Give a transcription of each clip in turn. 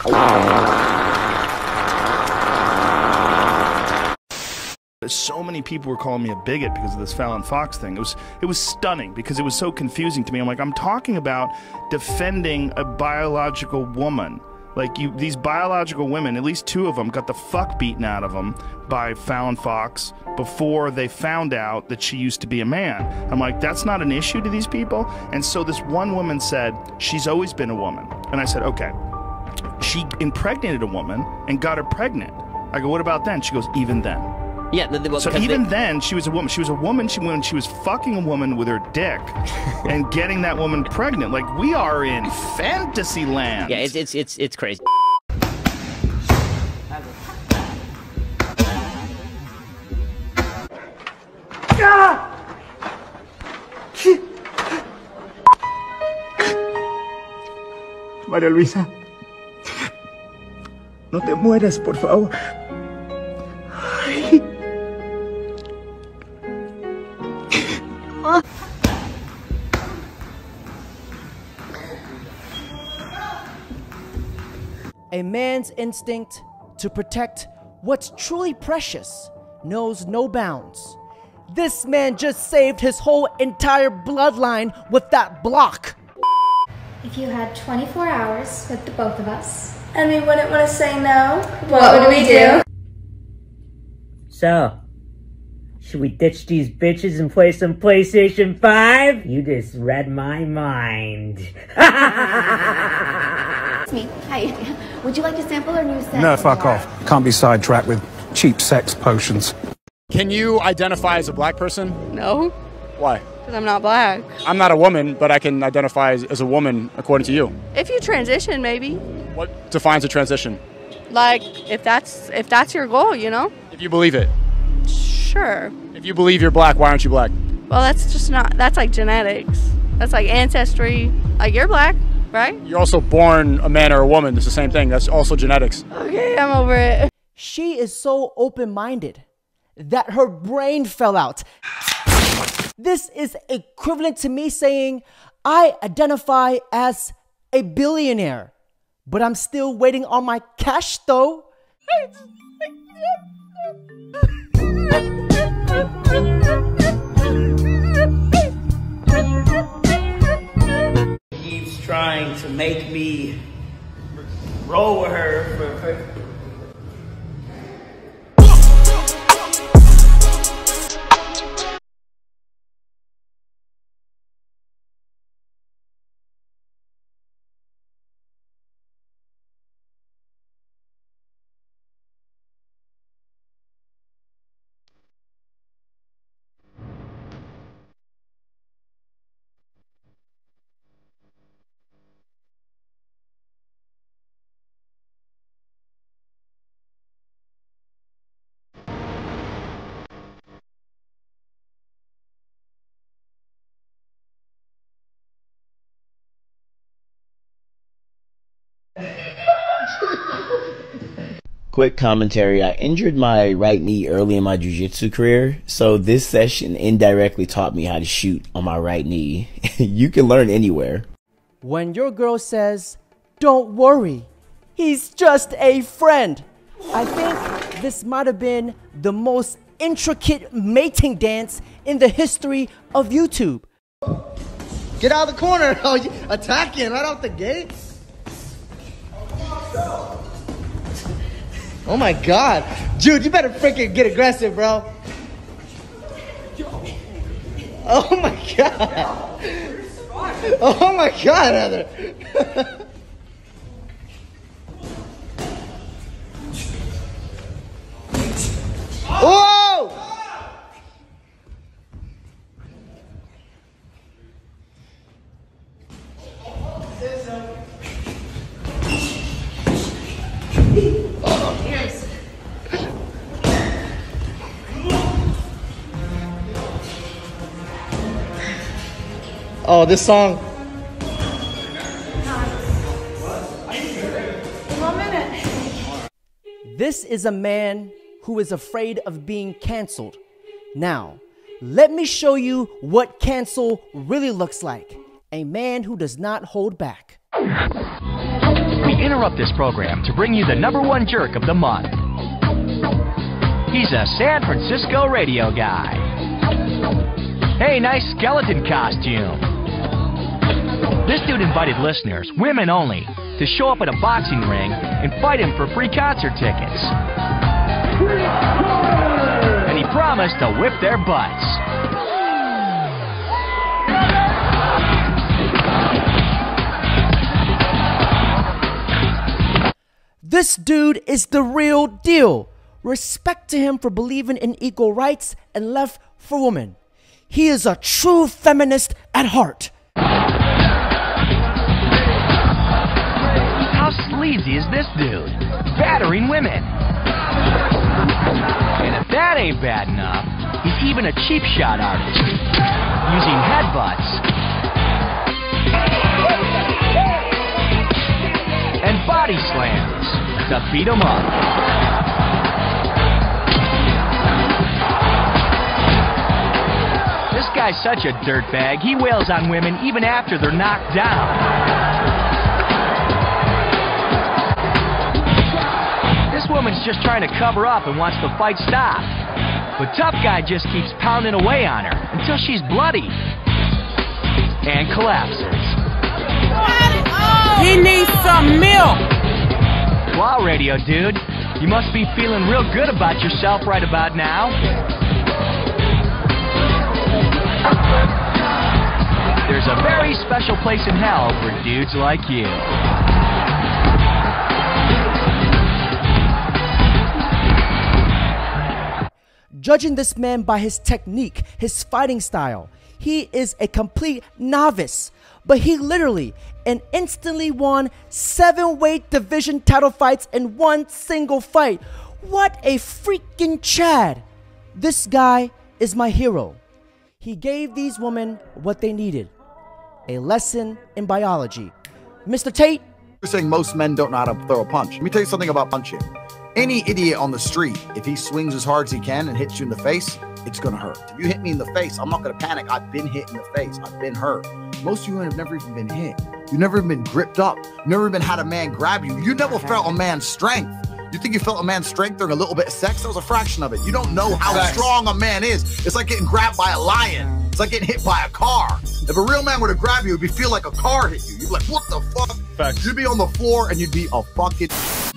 So many people were calling me a bigot because of this Fallon Fox thing. It was stunning because it was so confusing to me. I'm like, I'm talking about defending a biological woman. Like, these biological women, at least 2 of them, got the fuck beaten out of them by Fallon Fox before they found out that she used to be a man. I'm like, that's not an issue to these people? And so this one woman said, she's always been a woman. And I said, okay. She impregnated a woman and got her pregnant. I go, what about then? She goes, even then. Yeah, well, so even then, she was a woman. She was a woman when she was fucking a woman with her dick and getting that woman pregnant. Like, we are in fantasy land. Yeah, it's crazy. María Luisa, no te mueras, por favor. Ay. A man's instinct to protect what's truly precious knows no bounds. This man just saved his whole entire bloodline with that block. If you had 24 hours with the both of us, and we wouldn't want to say no, what would we do? So, should we ditch these bitches and play some PlayStation 5? You just read my mind. It's me. Hi. Would you like to sample our new set? No, fuck off. Can't be sidetracked with cheap sex potions. Can you identify as a black person? No. Why? Because I'm not black. I'm not a woman, but I can identify as a woman according to you. If you transition, maybe. What defines a transition? Like, if that's your goal, you know? If you believe it. Sure. If you believe you're black, why aren't you black? Well, that's just not, that's like genetics. That's like ancestry. Like, you're black, right? You're also born a man or a woman. It's the same thing. That's also genetics. Okay, I'm over it. She is so open-minded that her brain fell out. This is equivalent to me saying, I identify as a billionaire, but I'm still waiting on my cash though. He's trying to make me roll with her for Quick commentary. I injured my right knee early in my jiu-jitsu career, so this session indirectly taught me how to shoot on my right knee. You can learn anywhere. When your girl says, don't worry, he's just a friend, I think this might have been the most intricate mating dance in the history of YouTube. Get out of the corner! Oh, attacking right out the gate? Oh my god. Dude, you better freaking get aggressive, bro. Oh my god. Oh my god, Heather. Whoa! Oh, this song. 1 minute. This is a man who is afraid of being canceled. Now, let me show you what cancel really looks like. A man who does not hold back. We interrupt this program to bring you the #1 jerk of the month. He's a San Francisco radio guy. Hey, nice skeleton costume. This dude invited listeners, women only, to show up at a boxing ring and fight him for free concert tickets. And he promised to whip their butts. This dude is the real deal. Respect to him for believing in equal rights and left for women. He is a true feminist at heart. How sleazy is this dude? Battering women. And if that ain't bad enough, he's even a cheap shot artist, using headbutts and body slams to beat him up. This guy's such a dirtbag, he wails on women even after they're knocked down. This woman's just trying to cover up and wants the fight stopped. But tough guy just keeps pounding away on her until she's bloody and collapses. He needs some milk! Wow, radio dude, you must be feeling real good about yourself right about now. There's a very special place in hell for dudes like you. Judging this man by his technique, his fighting style, he is a complete novice. But he literally and instantly won 7 weight division title fights in one single fight. What a freaking Chad. This guy is my hero. He gave these women what they needed. A lesson in biology. Mr. Tate? You're saying most men don't know how to throw a punch. Let me tell you something about punching. Any idiot on the street, if he swings as hard as he can and hits you in the face, it's gonna hurt. If you hit me in the face, I'm not gonna panic. I've been hit in the face. I've been hurt. Most of you have never even been hit. You've never even been gripped up. You've never even had a man grab you. You never felt a man's strength. You think you felt a man's strength during a little bit of sex? That was a fraction of it. You don't know how strong a man is. It's like getting grabbed by a lion. It's like getting hit by a car. If a real man were to grab you, it'd feel like a car hit you. You'd be like, what the fuck? You'd be on the floor and you'd be a fucking...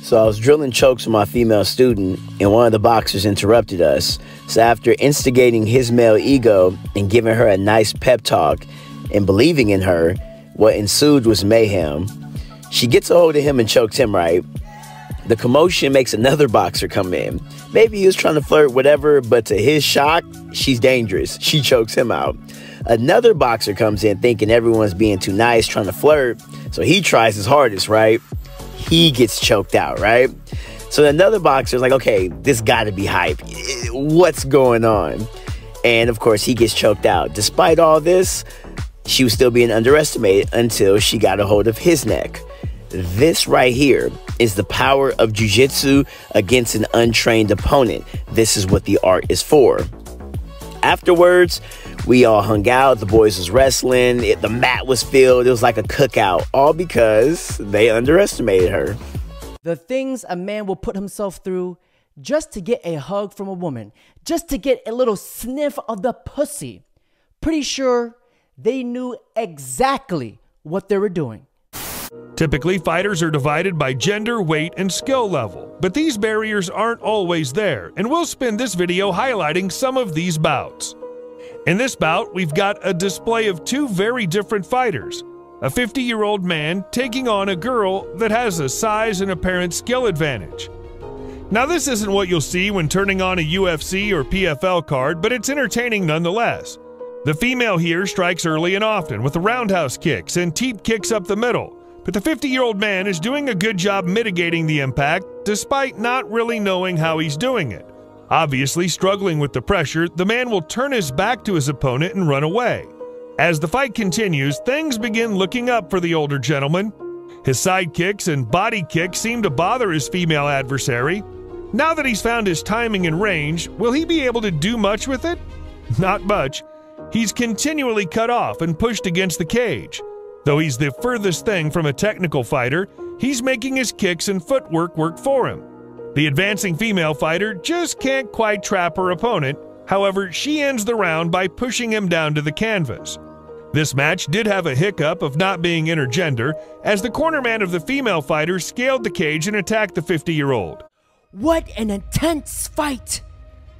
So I was drilling chokes with my female student, and one of the boxers interrupted us. So after instigating his male ego and giving her a nice pep talk and believing in her, what ensued was mayhem. She gets a hold of him and chokes him right. The commotion makes another boxer come in. Maybe he was trying to flirt, whatever, but to his shock, she's dangerous. She chokes him out. Another boxer comes in thinking everyone's being too nice, trying to flirt, so he tries his hardest, right? He gets choked out, right? So another boxer's like, okay, this gotta be hype. What's going on? And of course, he gets choked out. Despite all this, she was still being underestimated until she got a hold of his neck. This right here is the power of jiu-jitsu against an untrained opponent. This is what the art is for. Afterwards, we all hung out. The boys was wrestling. The mat was filled. It was like a cookout, all because they underestimated her. The things a man will put himself through just to get a hug from a woman, just to get a little sniff of the pussy. Pretty sure they knew exactly what they were doing. Typically, fighters are divided by gender, weight, and skill level, but these barriers aren't always there, and we'll spend this video highlighting some of these bouts. In this bout, we've got a display of 2 very different fighters. A 50-year-old man taking on a girl that has a size and apparent skill advantage. Now, this isn't what you'll see when turning on a UFC or PFL card, but it's entertaining nonetheless. The female here strikes early and often with the roundhouse kicks and teep kicks up the middle, but the 50-year-old man is doing a good job mitigating the impact despite not really knowing how he's doing it. Obviously, struggling with the pressure, the man will turn his back to his opponent and run away. As the fight continues, things begin looking up for the older gentleman. His side kicks and body kicks seem to bother his female adversary. Now that he's found his timing and range, will he be able to do much with it? Not much. He's continually cut off and pushed against the cage. Though he's the furthest thing from a technical fighter, he's making his kicks and footwork work for him. The advancing female fighter just can't quite trap her opponent. However, she ends the round by pushing him down to the canvas. This match did have a hiccup of not being intergender, as the cornerman of the female fighter scaled the cage and attacked the 50-year-old. What an intense fight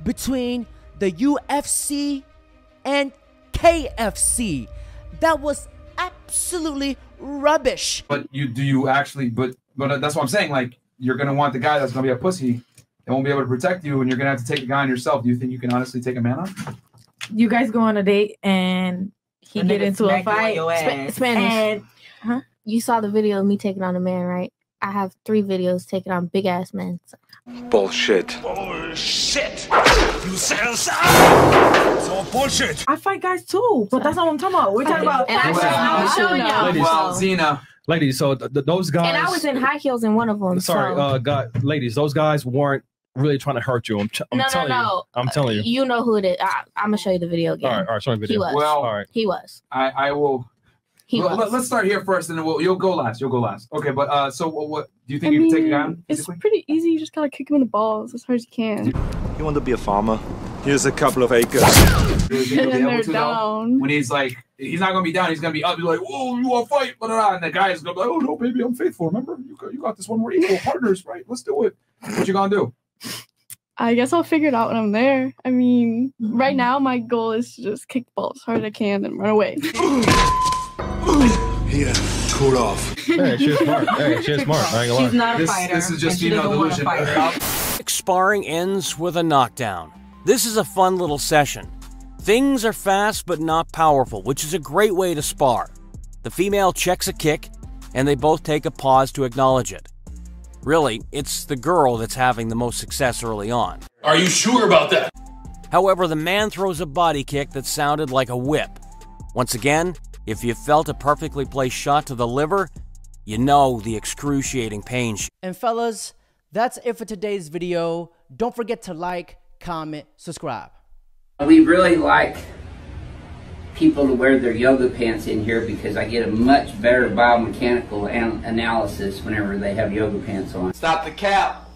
between the UFC and KFC. That was absolutely rubbish. But but that's what I'm saying. Like, you're gonna want the guy that's gonna be a pussy and won't be able to protect you, and you're gonna have to take the guy on yourself. Do you think you can honestly take a man on? You guys go on a date and he get into a fight. Spanish. And, You saw the video of me taking on a man, right? I have 3 videos taking on big ass men. Bullshit. Bullshit. You sound so bullshit. I fight guys too, but that's not what I'm talking about. We're talking about. And I was showing y'all. Well, Zena. Ladies, so those guys. And I was in high heels in one of them. Sorry, ladies, those guys weren't really trying to hurt you. I'm telling you. I'm telling you. You know who it is. I'm gonna show you the video again. All right, show me the video. He was. Well, all right. He was. I will. Let's start here first, and then you'll go last. You'll go last. Okay, but so what do you think you can take it down? It's pretty easy. You just gotta kick him in the balls as hard as you can. You want to be a farmer? Here's a couple of acres. And then they're down. When he's like, he's not gonna be down. He's gonna be up. He's like, "Whoa, you want to fight?" Blah, blah, blah. And the guy is gonna be like, "Oh no, baby, I'm faithful. Remember, you got this one. We're equal partners, right? Let's do it." What you gonna do? I guess I'll figure it out when I'm there. I mean, right now my goal is to just kick the ball as hard as I can and run away. Here, cool off. Hey, she's smart. Hey, she's smart. I ain't gonna lie. She's not a fighter. This is just female delusion. Sparring ends with a knockdown. This is a fun little session. Things are fast but not powerful, which is a great way to spar. The female checks a kick, and they both take a pause to acknowledge it. Really, it's the girl that's having the most success early on. Are you sure about that? However, the man throws a body kick that sounded like a whip. Once again, if you felt a perfectly placed shot to the liver, you know the excruciating pain. And fellas, that's it for today's video. Don't forget to like, comment, subscribe. We really like people to wear their yoga pants in here because I get a much better biomechanical analysis whenever they have yoga pants on. Stop the cap.